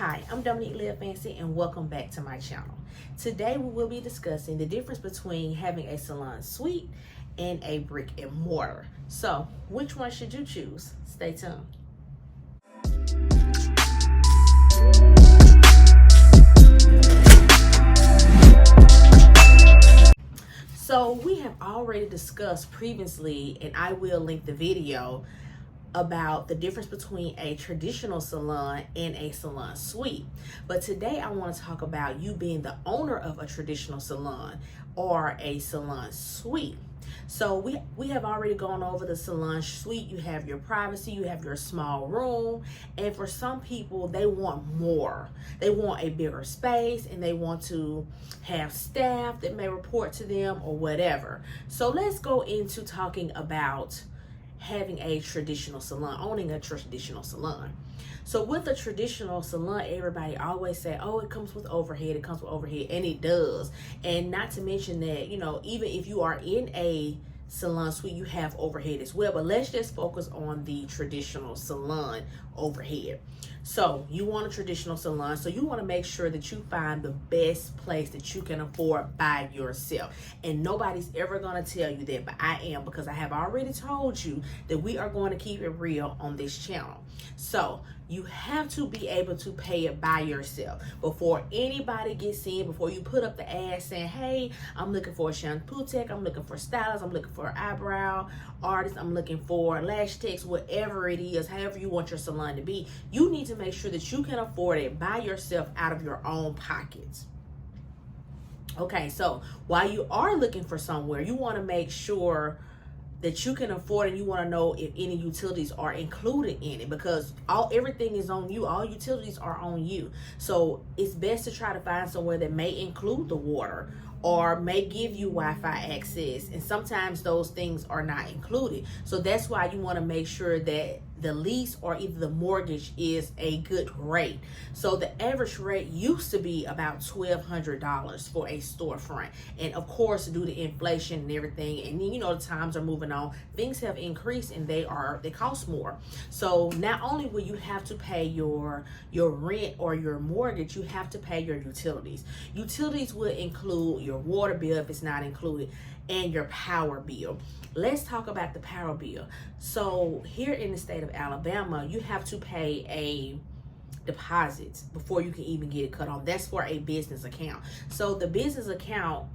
Hi, I'm Dominique Live Fancy and welcome back to my channel. Today we will be discussing the difference between having a salon suite and a brick and mortar. So, which one should you choose? Stay tuned. So, we have already discussed previously, and I will link the video about the difference between a traditional salon and a salon suite. But today I want to talk about you being the owner of a traditional salon or a salon suite. So we have already gone over the salon suite. You have your privacy, you have your small room, and for some people they want more. They want a bigger space and they want to have staff that may report to them or whatever. So let's go into talking about having a traditional salon, owning a traditional salon. So with a traditional salon, everybody always say, oh, it comes with overhead, and it does. And not to mention that, even if you are in a salon suite, you have overhead as well. But let's just focus on the traditional salon overhead. So you want a traditional salon, so you want to make sure that you find the best place that you can afford by yourself. And nobody's ever going to tell you that, but I am, because I have already told you that we are going to keep it real on this channel. So you have to be able to pay it by yourself before anybody gets in, before you put up the ad saying, hey, I'm looking for a shampoo tech, I'm looking for stylist, I'm looking for an eyebrow artist, I'm looking for lash techs, whatever it is, however you want your salon to be. You need to make sure that you can afford it by yourself out of your own pockets. Okay, so while you are looking for somewhere, you want to make sure that you can afford it. You want to know if any utilities are included in it, because everything is on you. All utilities are on you. So it's best to try to find somewhere that may include the water or may give you Wi-Fi access, and sometimes those things are not included. So that's why you want to make sure that the lease or either the mortgage is a good rate. So the average rate used to be about $1,200 for a storefront, and of course due to inflation and everything, and then the times are moving on, things have increased and they cost more. So not only will you have to pay your rent or your mortgage, you have to pay your utilities. Utilities will include your water bill if it's not included, and your power bill. Let's talk about the power bill. So here in the state of Alabama, you have to pay a deposit before you can even get it cut off. That's for a business account. So the business account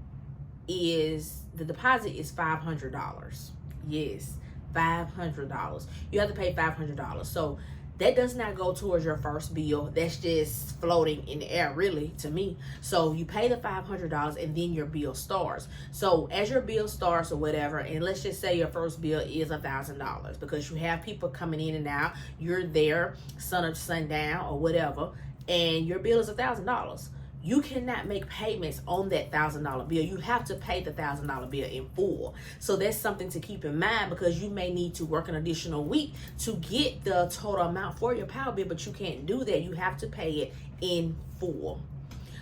the deposit is $500. Yes, $500. You have to pay $500. So that does not go towards your first bill. That's just floating in the air, really, to me. So you pay the $500 and then your bill starts. So as your bill starts or whatever, and let's just say your first bill is $1,000 because you have people coming in and out. You're there sun up to sundown or whatever, and your bill is $1,000. You cannot make payments on that $1,000 bill. You have to pay the $1,000 bill in full. So that's something to keep in mind, because you may need to work an additional week to get the total amount for your power bill, but you can't do that. You have to pay it in full.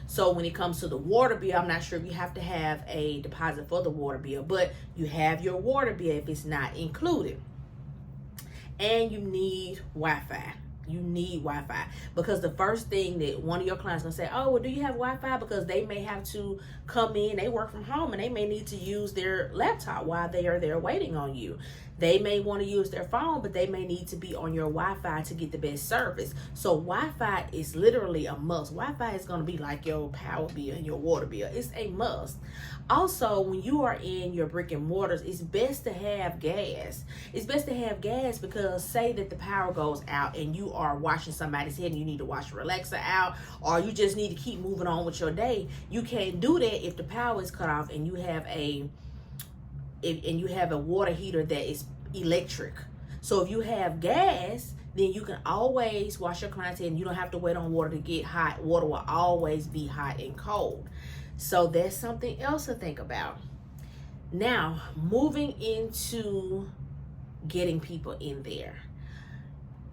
So when it comes to the water bill, I'm not sure if you have to have a deposit for the water bill, but you have your water bill if it's not included. And you need Wi-Fi. You need Wi-Fi, because the first thing that one of your clients gonna say, oh, well, do you have Wi-Fi? Because they may have to come in, they work from home, and they may need to use their laptop while they are there waiting on you. They may want to use their phone, but they may need to be on your Wi-Fi to get the best service. So Wi-Fi is literally a must. Wi-Fi is going to be like your power bill and your water bill. It's a must. Also, when you are in your brick and mortars, it's best to have gas. It's best to have gas because say that the power goes out and you are washing somebody's head and you need to wash your relaxer out, or you just need to keep moving on with your day. You can't do that if the power is cut off and you have a water heater that is electric. So if you have gas, then you can always wash your client's head and you don't have to wait on water to get hot. Water will always be hot and cold. So that's something else to think about. Now, moving into getting people in there.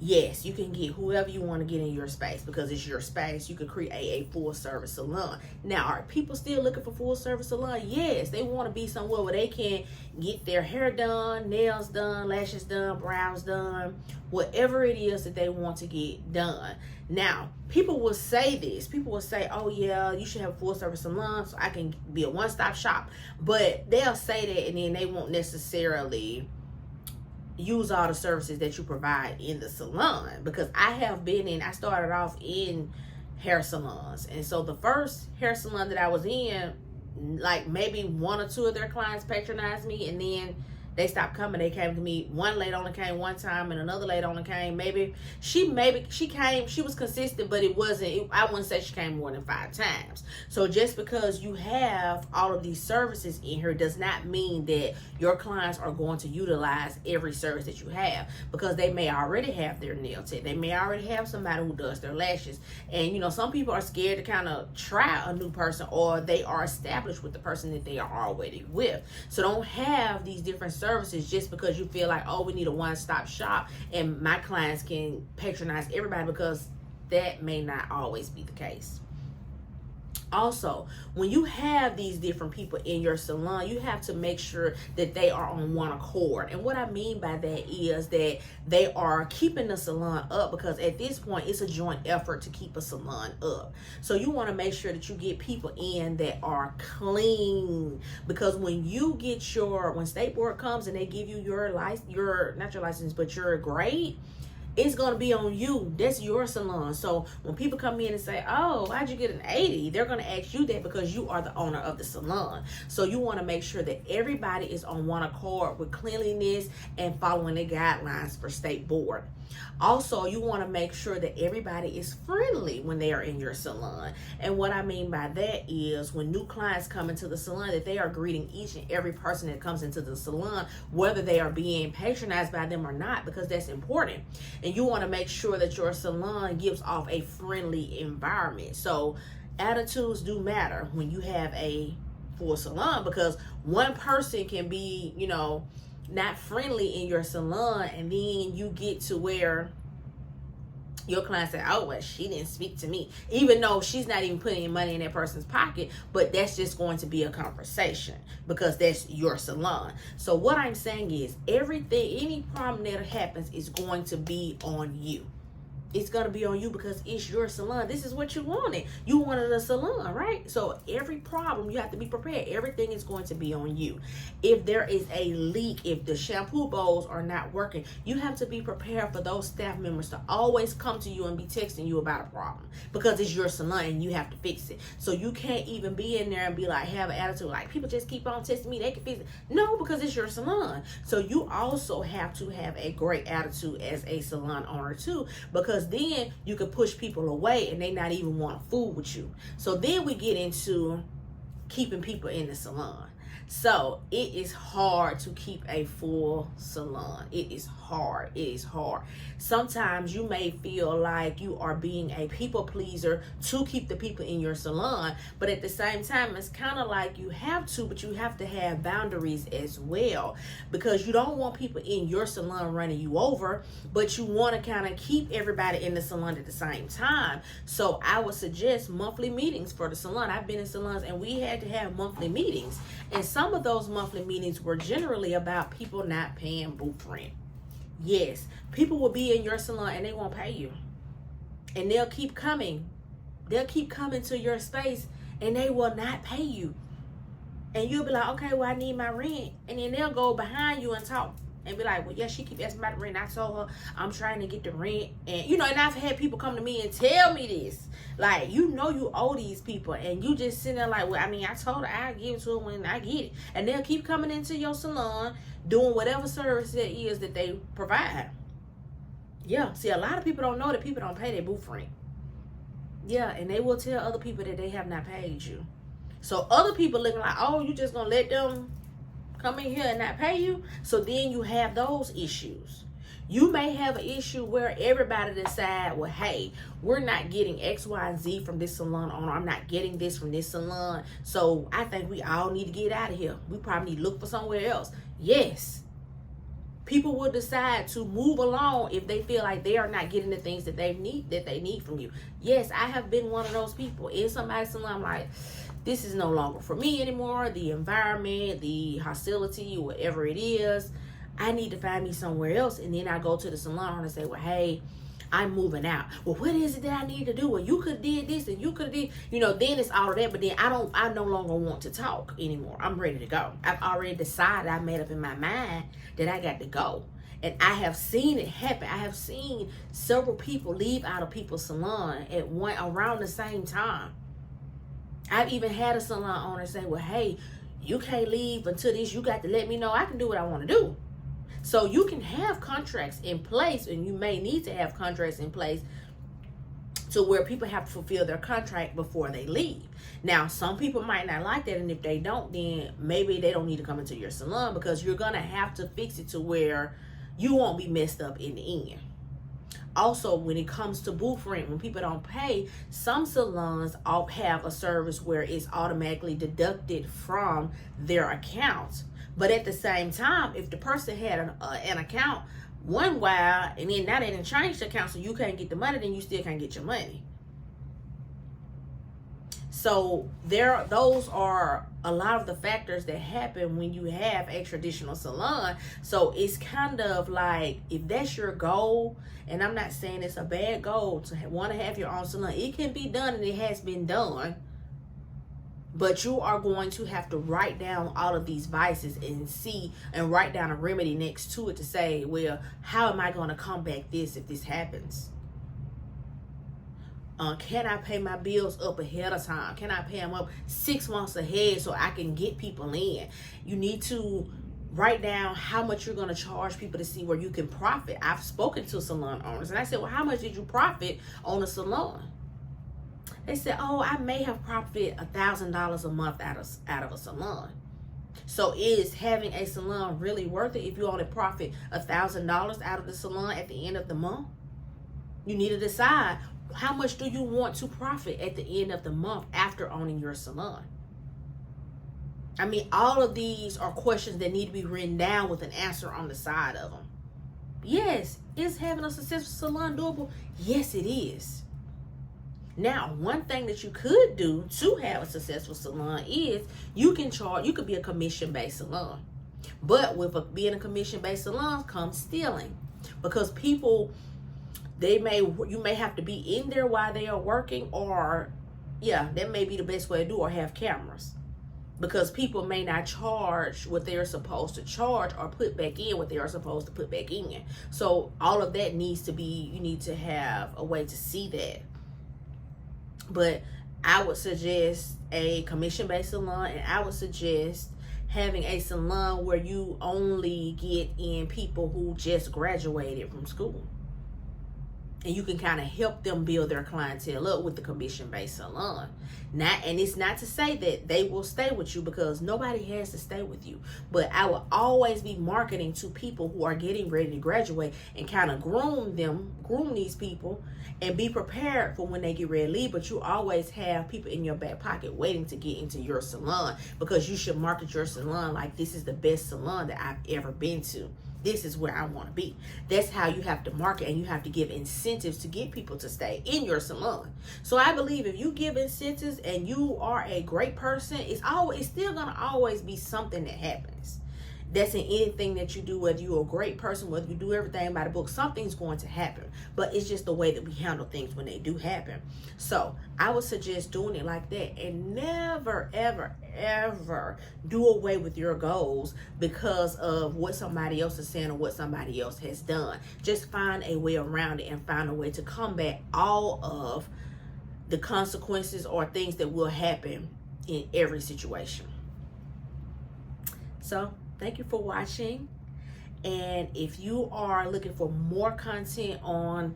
yes, you can get whoever you want to get in your space because it's your space. You can create a full service salon. Now, are people still looking for full service salon? Yes, they want to be somewhere where they can get their hair done, nails done, lashes done, brows done, whatever it is that they want to get done. Now, people will say this. People will say, oh yeah, you should have a full service salon so I can be a one-stop shop. But they'll say that and then they won't necessarily use all the services that you provide in the salon, because I started off in hair salons, and so the first hair salon that I was in, like maybe one or two of their clients patronized me, and then they stopped coming. They came to me. One lady only came one time, and another lady only came she came. She was consistent, but it wasn't. I wouldn't say she came more than 5 times. So just because you have all of these services in here does not mean that your clients are going to utilize every service that you have, because they may already have their nail tech. They may already have somebody who does their lashes, and some people are scared to kind of try a new person, or they are established with the person that they are already with. So don't have these different services just because you feel like, oh, we need a one-stop shop and my clients can patronize everybody, because that may not always be the case. Also, when you have these different people in your salon, you have to make sure that they are on one accord. And what I mean by that is that they are keeping the salon up, because at this point, it's a joint effort to keep a salon up. So you want to make sure that you get people in that are clean, because when State Board comes and they give you your grade, it's going to be on you. That's your salon. So when people come in and say, oh, why'd you get an 80? They're going to ask you that because you are the owner of the salon. So you want to make sure that everybody is on one accord with cleanliness and following the guidelines for State Board. Also, you want to make sure that everybody is friendly when they are in your salon. And what I mean by that is when new clients come into the salon, that they are greeting each and every person that comes into the salon, whether they are being patronized by them or not, because that's important. And you want to make sure that your salon gives off a friendly environment. So attitudes do matter when you have a full salon, because one person can be, not friendly in your salon, and then you get to where your client said, oh, well, she didn't speak to me, even though she's not even putting any money in that person's pocket. But that's just going to be a conversation, because that's your salon. So what I'm saying is, any problem that happens is going to be on you. It's going to be on you because it's your salon. This is what you wanted. You wanted a salon, right? So every problem, you have to be prepared. Everything is going to be on you. If there is a leak, if the shampoo bowls are not working, you have to be prepared for those staff members to always come to you and be texting you about a problem, because it's your salon and you have to fix it. So you can't even be in there and be like, have an attitude like, people just keep on texting me, they can fix it. No, because it's your salon. So you also have to have a great attitude as a salon owner too, because then you can push people away and they not even want to fool with you. So then we get into keeping people in the salon. So it is hard to keep a full salon. It is hard. It is hard. Sometimes you may feel like you are being a people pleaser to keep the people in your salon, but at the same time, it's kind of like you have to, but you have to have boundaries as well, because you don't want people in your salon running you over, but you want to kind of keep everybody in the salon at the same time. So I would suggest monthly meetings for the salon. I've been in salons and we had to have monthly meetings, and some of those monthly meetings were generally about people not paying booth rent. Yes, people will be in your salon and they won't pay you. And they'll keep coming. They'll keep coming to your space and they will not pay you. And you'll be like, okay, well, I need my rent. And then they'll go behind you and talk and be like, well, yeah, she keep asking about the rent. I told her I'm trying to get the rent. And, and I've had people come to me and tell me this. Like, you owe these people. And you just sitting there like, well, I told her I'll give it to her when I get it. And they'll keep coming into your salon, doing whatever service that is that they provide. Yeah, see, a lot of people don't know that people don't pay their booth rent. Yeah, and they will tell other people that they have not paid you. So other people looking like, oh, you just gonna let them come in here and not pay you? So then you have those issues. You may have an issue where everybody decide, well, hey, we're not getting X, Y, and Z from this salon owner. I'm not getting this from this salon. So I think we all need to get out of here. We probably need to look for somewhere else. Yes. People will decide to move along if they feel like they are not getting the things that they need from you. Yes, I have been one of those people. In somebody's salon, I'm like, this is no longer for me anymore. The environment, the hostility, whatever it is, I need to find me somewhere else. And then I go to the salon and say, well, hey, I'm moving out. Well, what is it that I need to do? Well, you could have did this and you could have did, then it's all of that. But then I no longer want to talk anymore. I'm ready to go. I've already decided, I made up in my mind that I got to go. And I have seen it happen. I have seen several people leave out of people's salon around the same time. I've even had a salon owner say, well, hey, you can't leave until this. You got to let me know. I can do what I want to do. So you can have contracts in place, and you may need to have contracts in place to where people have to fulfill their contract before they leave. Now, some people might not like that, and if they don't, then maybe they don't need to come into your salon, because you're going to have to fix it to where you won't be messed up in the end. Also, when it comes to booth rent, when people don't pay, some salons have a service where it's automatically deducted from their account. But at the same time, if the person had an account one while and then now they didn't change the account so you can't get the money, then you still can't get your money. So those are a lot of the factors that happen when you have a traditional salon. So it's kind of like, if that's your goal, and I'm not saying it's a bad goal to want to have your own salon, it can be done and it has been done. But you are going to have to write down all of these vices and write down a remedy next to it to say, well, how am I going to combat this if this happens? Can I pay my bills up ahead of time? Can I pay them up 6 months ahead so I can get people in? You need to write down how much you're going to charge people to see where you can profit. I've spoken to salon owners and I said, well, how much did you profit on a salon? They said, oh, I may have profited $1,000 a month out of a salon. So is having a salon really worth it if you only profit $1,000 out of the salon at the end of the month? You need to decide, how much do you want to profit at the end of the month after owning your salon? I mean, all of these are questions that need to be written down with an answer on the side of them. Yes, is having a successful salon doable? Yes, it is. Now, one thing that you could do to have a successful salon is you could be a commission-based salon. But with being a commission-based salon comes stealing, because people, you may have to be in there while they are working, or that may be the best way to do, or have cameras, because people may not charge what they're supposed to charge or put back in what they are supposed to put back in. So all of that you need to have a way to see that. But I would suggest a commission-based salon, and I would suggest having a salon where you only get in people who just graduated from school. And you can kind of help them build their clientele up with the commission-based salon. And it's not to say that they will stay with you, because nobody has to stay with you. But I will always be marketing to people who are getting ready to graduate, and kind of groom these people, and be prepared for when they get ready to leave. But you always have people in your back pocket waiting to get into your salon, because you should market your salon like, this is the best salon that I've ever been to. This is where I want to be. That's how you have to market, and you have to give incentives to get people to stay in your salon. So I believe if you give incentives and you are a great person, it's still going to always be something that happens. That's in anything that you do, whether you're a great person, whether you do everything by the book, something's going to happen. But it's just the way that we handle things when they do happen. So I would suggest doing it like that, and never, ever, ever do away with your goals because of what somebody else is saying or what somebody else has done. Just find a way around it, and find a way to combat all of the consequences or things that will happen in every situation. So thank you for watching. And if you are looking for more content on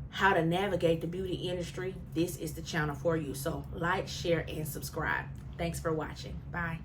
how to navigate the beauty industry, this is the channel for you. So like, share, and subscribe. Thanks for watching. Bye.